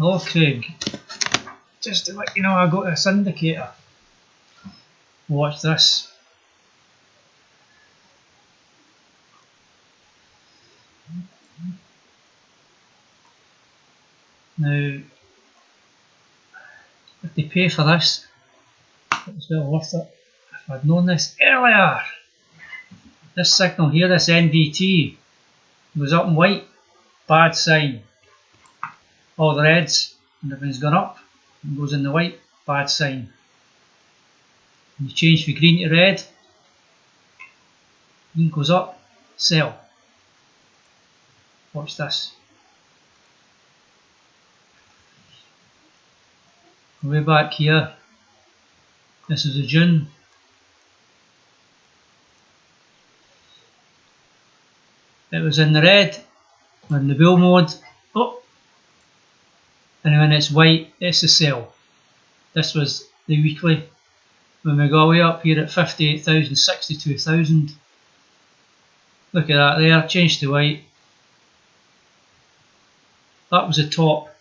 Hello Craig, just to let you know I got this indicator. Watch this. Now, if they pay for this, it's well worth it. If I'd known this earlier, this signal here, this NVT, goes up in white, bad sign. All the reds and everything's gone up and goes in the white, bad sign. When you change from green to red, green goes up, sell. Watch this. Way back here, this is a June. It was in the red, in the bull mode, oh, and when it's white, it's a sell. This was the weekly. When we go way up here at 58,000, 62,000, look at that there, change to white. That was the top,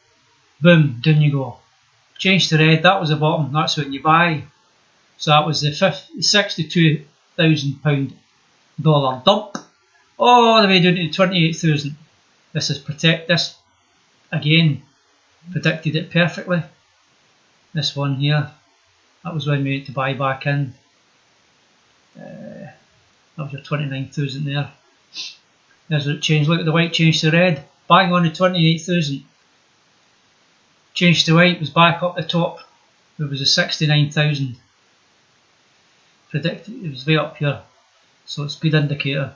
boom, down you go. Change to red, that was the bottom, that's when you buy. So that was the £62,000 dump, all the way down to 28,000. This is this again, predicted it perfectly. This one here, that was when we went to buy back in. That was your 29,000 there. There's what it changed, look at the white change to red, bang on to 28,000. Change to white was back up the top, it was a 69,000. Predicted, it was way up here, so it's a good indicator.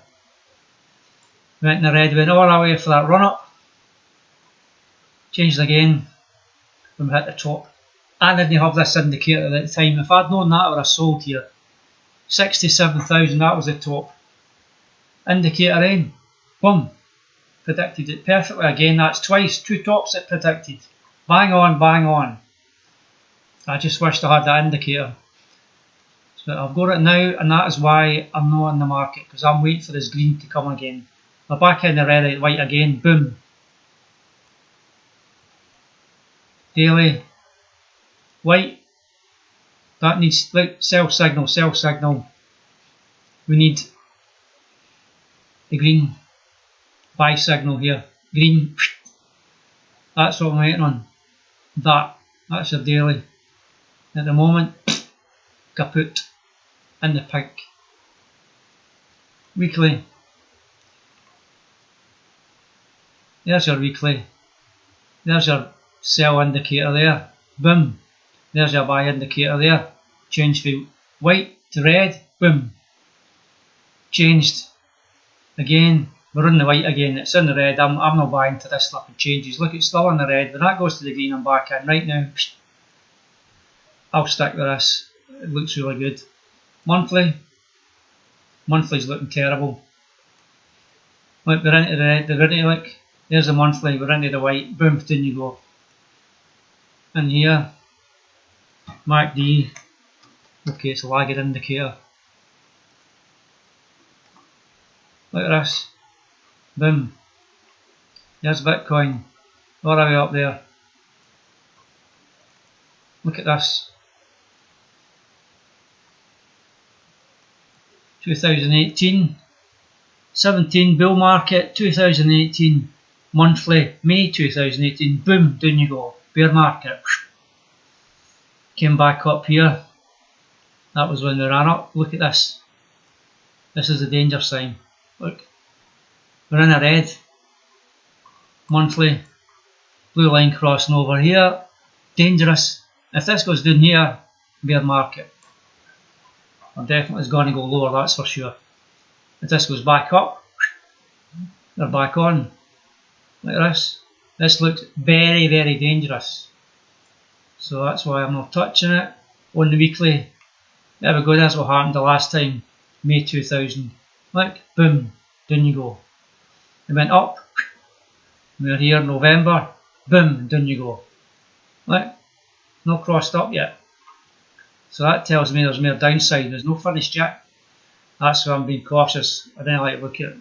Went in the red, went all the way for that run up, changed again when we hit the top. I didn't have this indicator at the time. If I'd known that, I would have sold here. 67,000, that was the top. Indicator in, boom, predicted it perfectly again. That's twice, two tops it predicted. Bang on, bang on. I just wished I had that indicator. So I've got it now, and that is why I'm not in the market, because I'm waiting for this green to come again. We're back in the red, white again, boom. Daily, white, that needs, like, sell signal, sell signal. We need the green buy signal here. Green, that's what I'm waiting on. That's your daily. At the moment, kaput, in the pink. Weekly, there's your weekly. There's your sell indicator there. Boom. There's your buy indicator there. Changed from white to red. Boom. Changed again. We're in the white again. It's in the red. I'm not buying to this stuff. It changes. Look, it's still in the red. When that goes to the green, I'm back in. Right now, I'll stick with this. It looks really good. Monthly. Monthly's looking terrible. Look, we're into the red. We're into, look, there's the monthly. We're into the white. Boom. Down you go. And here, MACD. Okay, it's a lagging indicator. Look at this. Boom. There's Bitcoin. All the way up there. Look at this. 2018. 17 bull market. 2018. Monthly. May 2018. Boom. Down you go. Bear market. Came back up here. That was when we ran up. Look at this. This is the danger sign. Look. We're in a red. Monthly. Blue line crossing over here. Dangerous. If this goes down here, bear market. Or definitely is going to go lower, that's for sure. If this goes back up, they're back on. Look at this. This looks very, very dangerous. So that's why I'm not touching it. On the weekly, there we go, that's what happened the last time, May 2000. Look, boom, down you go. It went up, we're here in November, boom, down you go. Look, not crossed up yet. So that tells me there's more downside, there's no finished yet. That's why I'm being cautious, I don't like to look at it.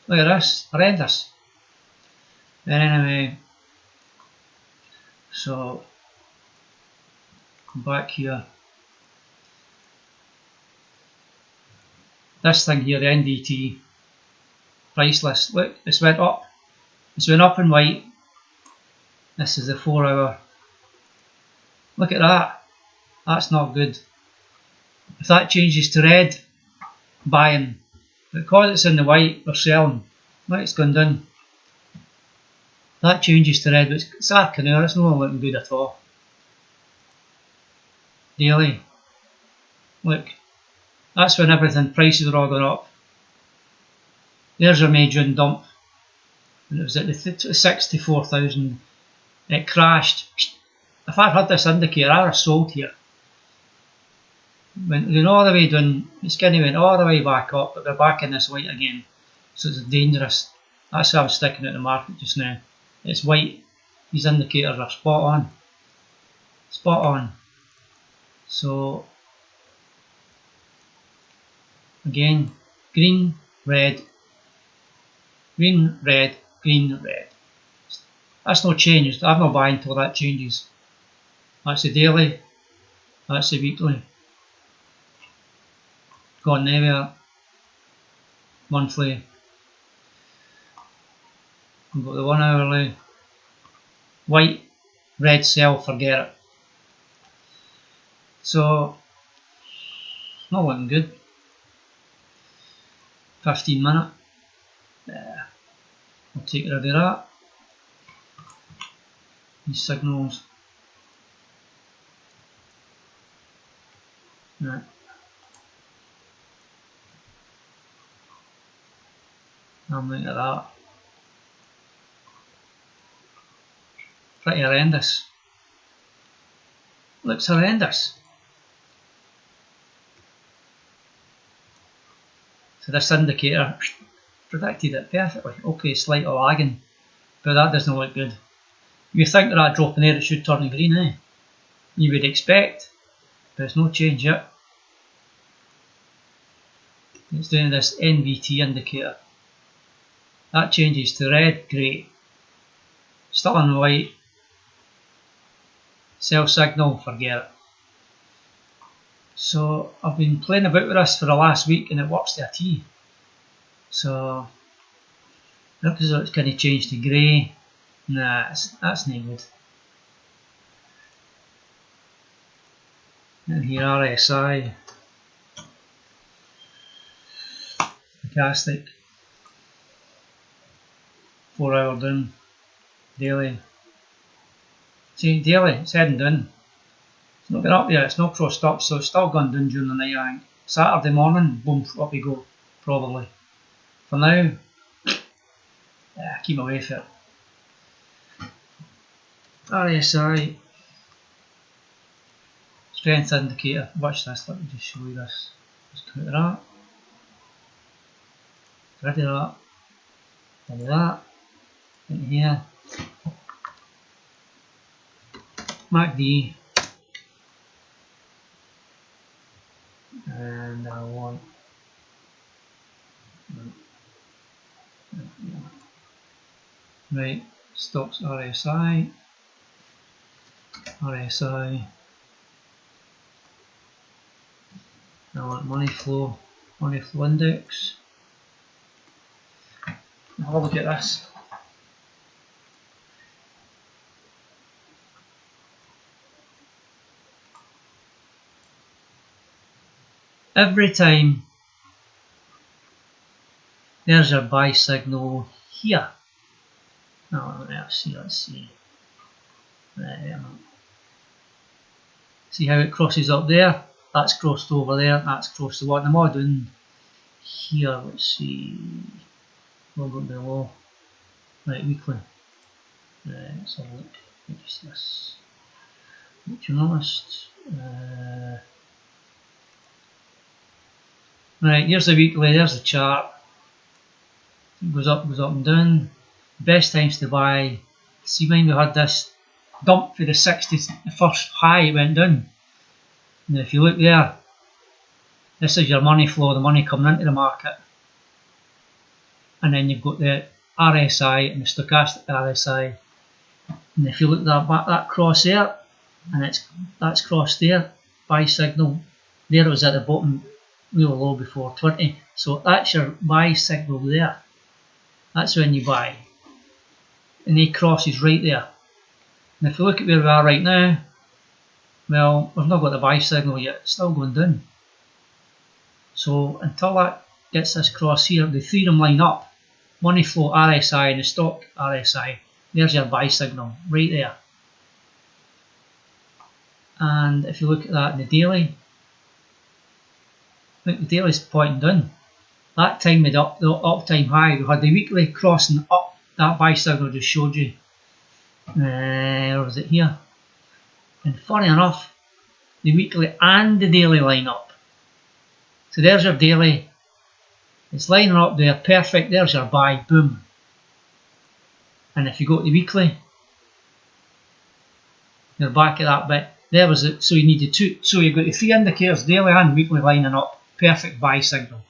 Look at this, horrendous. But anyway, so come back here. This thing here, the NDT price list, look, it's went up. It's went up in white. This is the 4 hour. Look at that. That's not good. If that changes to red, buying. Because it's in the white, we're selling. Look, it's gone down. That changes to red, but it's arcing there, it's not looking good at all. Daily. Look. That's when everything, prices are all going up. There's our May June dump. And it was at the 64,000. It crashed. If I'd had this indicator, I'd have sold here. Went all the way down, the skinny went all the way back up, but we're back in this white again. So it's dangerous. That's why I'm sticking out the market just now. It's white. These indicators are spot on. Spot on. So again, green, red, green, red, green, red. That's not changed. I'm not buying until that changes. That's the daily. That's the weekly. Gone nowhere. Monthly. We've got the 1 hourly. White, red, sell, forget it. So, not looking good. 15 minute. I'll take rid of that. These signals. Right. I'm looking at that. Pretty horrendous. Looks horrendous. So this indicator predicted it perfectly. Okay, slightly lagging, but that doesn't look good. You think that drop in there, it should turn green, eh? You would expect, but it's no change yet. It's doing this NVT indicator. That changes to red, grey. Still in white. Sell signal, forget it. So I've been playing about with this for the last week and it works to a T. So looks as though it's kind of changed to grey. Nah, that's no good. And here RSI. Fantastic. 4 hour down. Daily. See, daily, it's heading down. It's not been up yet, it's not crossed up, so it's still gone down during the night, I think. Saturday morning, boom, up we go, probably. For now, keep away from it. RSI. Strength indicator. Watch this, let me just show you this. Just come out of that. Rid of that. Rid of that. In here. MACD. And I want right, stocks RSI. RSI. I want money flow index. Have a look at this. Every time there's a buy signal here. No, let's see. There. See how it crosses up there? That's crossed over there, that's crossed the what I'm all doing here. Let's see. We'll go below. Right, weekly. Let's have a look. What is this? Journalist. Right, here's the weekly, there's the chart. It goes up and down. Best times to buy. See when we had this dump for the 60s, the first high it went down. Now if you look there, this is your money flow, the money coming into the market. And then you've got the RSI and the stochastic RSI. And if you look at that cross there, and that's crossed there, buy signal. There it was at the bottom, real low before 20. So that's your buy signal there. That's when you buy. And the cross is right there. And if you look at where we are right now, well, we've not got the buy signal yet, it's still going down. So until that gets this cross here, the three of them line up. Money flow RSI and the stock RSI. There's your buy signal, right there. And if you look at that in the daily, look, the daily's pointing down. That time made up the uptime high. We had the weekly crossing up. That buy signal just showed you. Or was it here? And funny enough, the weekly and the daily line up. So there's your daily. It's lining up there, perfect. There's your buy, boom. And if you go to the weekly, you're back at that bit. There was it. So you need the two. So you've got the three indicators, daily and weekly, lining up. Perfect buy signal.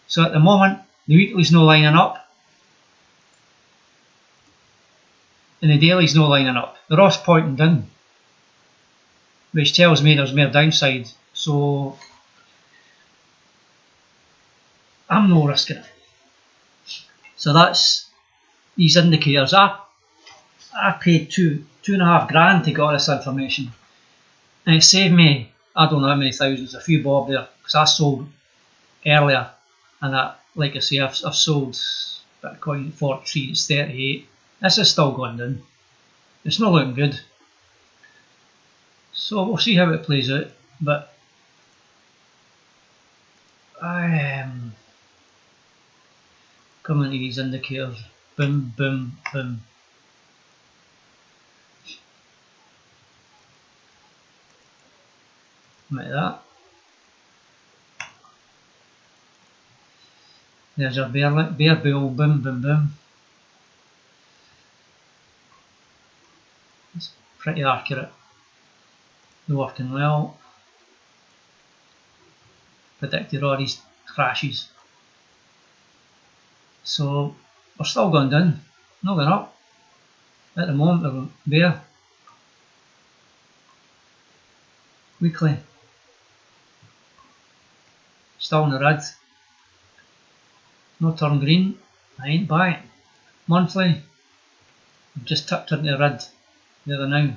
So at the moment, the weekly's no lining up, and the daily's no lining up. They're all pointing down, which tells me there's more downside. So I'm no risking it. So that's these indicators. I paid $2.5 grand to get all this information, and it saved me, I don't know how many thousands, a few bob there, because I sold earlier, and like I say, I've sold Bitcoin at 43, it's 38. This is still going down. It's not looking good. So we'll see how it plays out, but I am coming to these indicators. Boom, boom, boom. Like that. There's our bear bull, boom, boom, boom. It's pretty accurate. They're working well. Predicted all these crashes. So we're still going down, not going up. At the moment we're going bear. Weekly. Still in the red. No turn green. I ain't buying. Monthly. I've just tipped into the red the other now.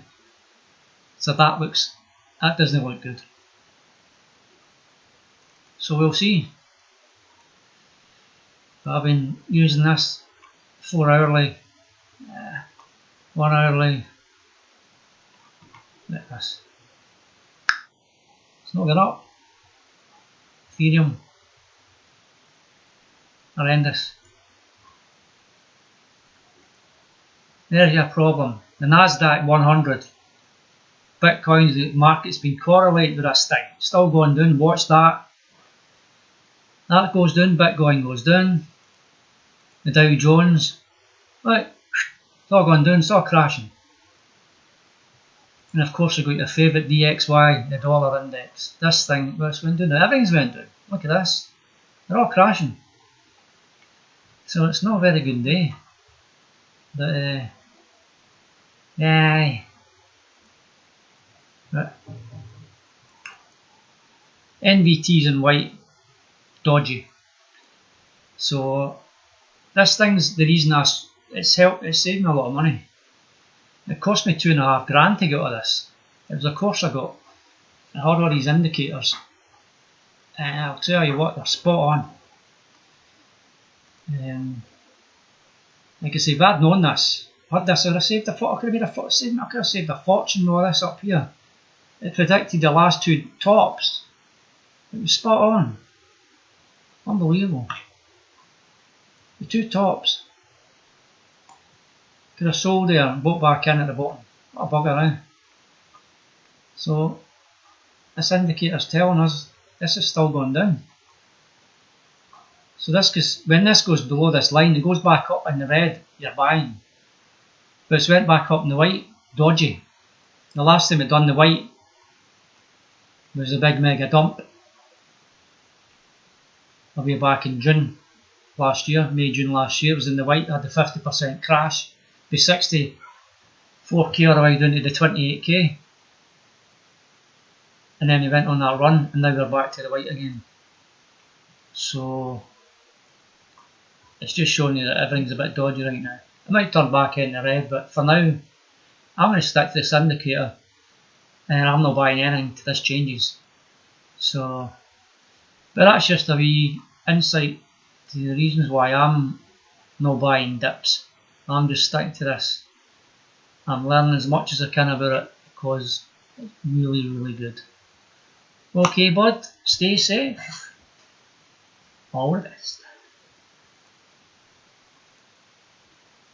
So that doesn't look good. So we'll see. I've been using this 4 hourly, 1 hourly, like this. It's not going up. Ethereum, horrendous. There's your problem. The Nasdaq 100, Bitcoin, the market's been correlated with this thing. Still going down. Watch that. That goes down. Bitcoin goes down. The Dow Jones, right, it's all going down. It's all crashing. And of course we've got your favourite DXY, the dollar index. This thing, what's went down? Everything's went down. Look at this. They're all crashing. So it's not a very good day. But yeah. But NVT's in white, dodgy. So this thing's the reason it's saved me a lot of money. It cost me $2.5 grand to get out of this. It was a course I got. I had all these indicators. And I'll tell you what, they're spot on. Like I say, if I'd known this, had this, I would have saved a fortune. I could have saved a fortune with all this up here. It predicted the last two tops. It was spot on. Unbelievable. The two tops. Could have sold there and bought back in at the bottom. What a bugger, eh? So this indicator's telling us this is still going down. So when this goes below this line, it goes back up in the red, you're buying. But it's went back up in the white, dodgy. The last time it done the white was the big mega dump. I'll be back in June. last year, May, June last year. It was in the white, had the 50% crash, the 64k all the way down to the 28k. And then he went on that run, and now we're back to the white again. So it's just showing you that everything's a bit dodgy right now. It might turn back into red, but for now, I'm going to stick to this indicator, and I'm not buying anything till this changes. So, but that's just a wee insight to the reasons why I'm not buying dips. I'm just sticking to this. I'm learning as much as I can about it because it's really, really good. Okay, bud, stay safe. All the best.